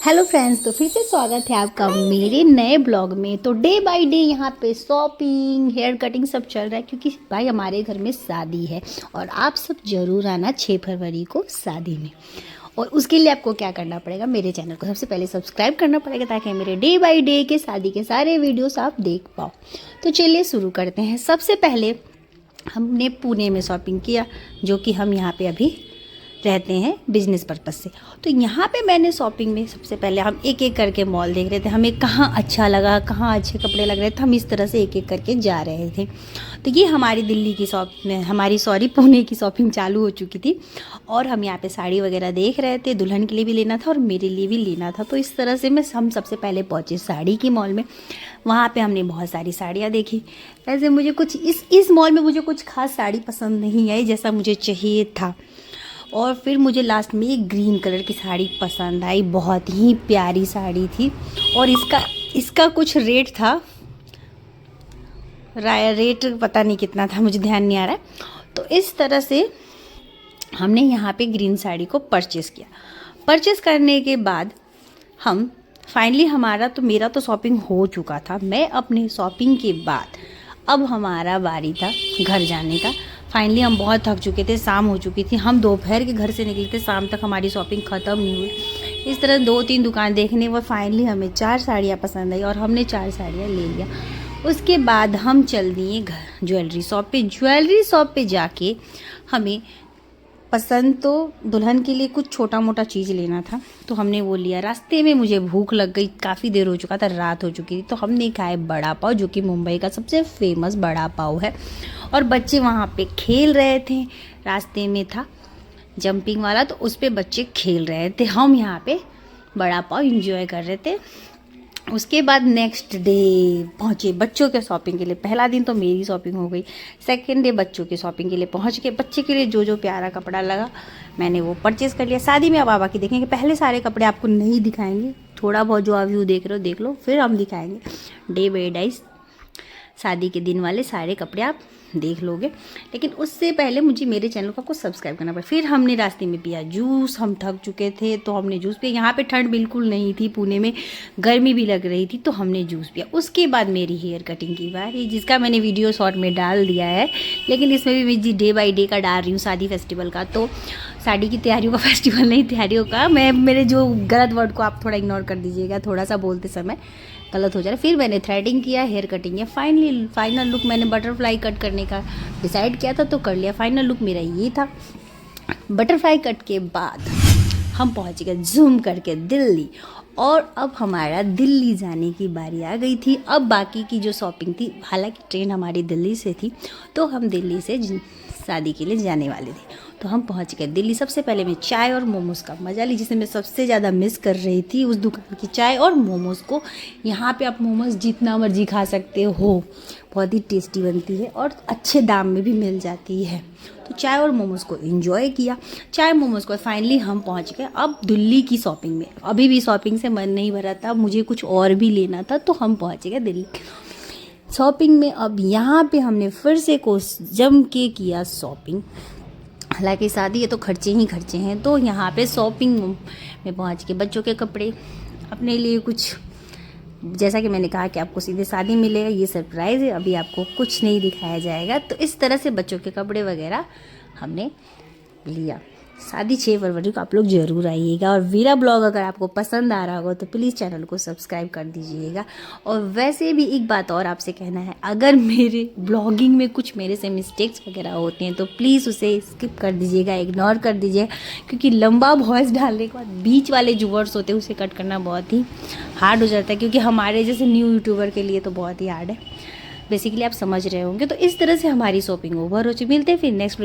Hello friends, तो फिर से स्वागत है आपका मेरे नए ब्लॉग में। तो डे बाय डे यहाँ पे शॉपिंग, हेयर कटिंग सब चल रहा है, क्योंकि भाई हमारे घर में शादी है और आप सब ज़रूर आना 6 फरवरी को शादी में। और उसके लिए आपको क्या करना पड़ेगा, मेरे चैनल को सबसे पहले सब्सक्राइब करना पड़ेगा, ताकि मेरे डे बाय डे के शादी के सारे वीडियोस आप देख पाओ। तो चलिए शुरू करते हैं। सबसे पहले हमने पुणे में शॉपिंग किया, जो कि हम यहाँ पे अभी रहते हैं बिजनेस पर्पज़ से। तो यहाँ पे मैंने शॉपिंग में सबसे पहले हम एक एक करके मॉल देख रहे थे, हमें कहाँ अच्छा लगा, कहाँ अच्छे कपड़े लग रहे थे, हम इस तरह से एक एक करके जा रहे थे। तो ये हमारी दिल्ली की पुणे की शॉपिंग चालू हो चुकी थी और हम यहाँ पे साड़ी वगैरह देख रहे थे। दुल्हन के लिए भी लेना था और मेरे लिए भी लेना था। तो इस तरह से हम सबसे पहले पहुँचे साड़ी की मॉल में। वहाँ पे हमने बहुत सारी साड़ियाँ देखी। वैसे मुझे कुछ इस मॉल में मुझे कुछ खास साड़ी पसंद नहीं आई जैसा मुझे चाहिए था। और फिर मुझे लास्ट में एक ग्रीन कलर की साड़ी पसंद आई, बहुत ही प्यारी साड़ी थी। और इसका कुछ रेट था, रेट पता नहीं कितना था, मुझे ध्यान नहीं आ रहा है। तो इस तरह से हमने यहाँ पे ग्रीन साड़ी को परचेज़ किया। परचेज़ करने के बाद हम फाइनली मेरा तो शॉपिंग हो चुका था। मैं अपने शॉपिंग के बाद अब हमारा बारी था घर जाने का। फाइनली हम बहुत थक चुके थे, शाम हो चुकी थी। हम दोपहर के घर से निकले थे, शाम तक हमारी शॉपिंग ख़त्म नहीं हुई। इस तरह 2-3 दुकान देखने पर फाइनली हमें 4 साड़ियाँ पसंद आई और हमने 4 साड़ियाँ ले लिया। उसके बाद हम चल दिए घर ज्वेलरी शॉप पे। ज्वेलरी शॉप पे जाके हमें पसंद तो दुल्हन के लिए कुछ छोटा मोटा चीज़ लेना था, तो हमने वो लिया। रास्ते में मुझे भूख लग गई, काफ़ी देर हो चुका था, रात हो चुकी थी। तो हमने खाए बड़ा पाव, जो कि मुंबई का सबसे फेमस बड़ा पाव है। और बच्चे वहाँ पे खेल रहे थे। रास्ते में था जंपिंग वाला, तो उस पर बच्चे खेल रहे थे। हम यहाँ पे बड़ा पाव एंजॉय कर रहे थे। उसके बाद नेक्स्ट डे पहुँचे बच्चों के शॉपिंग के लिए। पहला दिन तो मेरी शॉपिंग हो गई, सेकेंड डे बच्चों की शॉपिंग के लिए पहुँच के बच्चे के लिए जो जो प्यारा कपड़ा लगा मैंने वो परचेज़ कर लिया। शादी में अब आप आके देखेंगे, पहले सारे कपड़े आपको नहीं दिखाएंगे, थोड़ा बहुत जो आप व्यू देख रहे हो देख लो, फिर हम दिखाएंगे। डे बाय डे शादी के दिन वाले सारे कपड़े आप देख लोगे, लेकिन उससे पहले मुझे मेरे चैनल को आपको सब्सक्राइब करना पड़ा। फिर हमने रास्ते में पिया जूस, हम थक चुके थे तो हमने जूस पिया। यहाँ पे ठंड बिल्कुल नहीं थी, पुणे में गर्मी भी लग रही थी, तो हमने जूस पिया। उसके बाद मेरी हेयर कटिंग की बारी, जिसका मैंने वीडियो शॉर्ट में डाल दिया है, लेकिन इसमें भी मैं डे बाई डे का डाल रही हूँ शादी फेस्टिवल का। तो शादी की तैयारियों का फेस्टिवल नहीं, तैयारियों का। मेरे जो गलत वर्ड को आप थोड़ा इग्नोर कर दीजिएगा, थोड़ा सा बोलते समय गलत हो जा रहा है। फिर मैंने थ्रेडिंग किया, हेयर कटिंग किया। फाइनल लुक मैंने बटरफ्लाई कट करने का डिसाइड किया था, तो कर लिया। फाइनल लुक मेरा ये था। बटरफ्लाई कट के बाद हम पहुंच गए जूम करके दिल्ली, और अब हमारा दिल्ली जाने की बारी आ गई थी। अब बाकी की जो शॉपिंग थी, हालांकि ट्रेन हमारी दिल्ली से थी, तो हम दिल्ली से शादी के लिए जाने वाले थे। तो हम पहुंच गए दिल्ली। सबसे पहले मैं चाय और मोमोज़ का मज़ा ली, जिसे मैं सबसे ज़्यादा मिस कर रही थी, उस दुकान की चाय और मोमोज़ को। यहाँ पे आप मोमोज़ जितना मर्जी खा सकते हो, बहुत ही टेस्टी बनती है और अच्छे दाम में भी मिल जाती है। तो चाय और मोमोज़ को एंजॉय किया। चाय मोमोज़ को फाइनली हम पहुँच गए अब दिल्ली की शॉपिंग में। अभी भी शॉपिंग से मन नहीं भरा था, मुझे कुछ और भी लेना था, तो हम पहुँच गए दिल्ली शॉपिंग में। अब यहाँ पे हमने फिर से जम के किया शॉपिंग। हालांकि शादी है तो खर्चे ही खर्चे हैं। तो यहाँ पे शॉपिंग में पहुँच के बच्चों के कपड़े, अपने लिए कुछ, जैसा कि मैंने कहा कि आपको सीधे शादी मिलेगा, ये सरप्राइज़ है, अभी आपको कुछ नहीं दिखाया जाएगा। तो इस तरह से बच्चों के कपड़े वगैरह हमने लिया। शादी 6 फरवरी को आप लोग ज़रूर आइएगा। और मेरा ब्लॉग अगर आपको पसंद आ रहा होगा तो प्लीज़ चैनल को सब्सक्राइब कर दीजिएगा। और वैसे भी एक बात और आपसे कहना है, अगर मेरे ब्लॉगिंग में कुछ मेरे से मिस्टेक्स वगैरह होते हैं तो प्लीज़ उसे स्किप कर दीजिएगा, इग्नोर कर दीजिएगा, क्योंकि लंबा वॉइस डालने के बाद बीच वाले जो वर्ड्स होते हैं उसे कट करना बहुत ही हार्ड हो जाता है, क्योंकि हमारे जैसे न्यू यूट्यूबर के लिए तो बहुत ही हार्ड है। बेसिकली आप समझ रहे होंगे। तो इस तरह से हमारी शॉपिंग ओवर हो चुकी। मिलते हैं फिर नेक्स्ट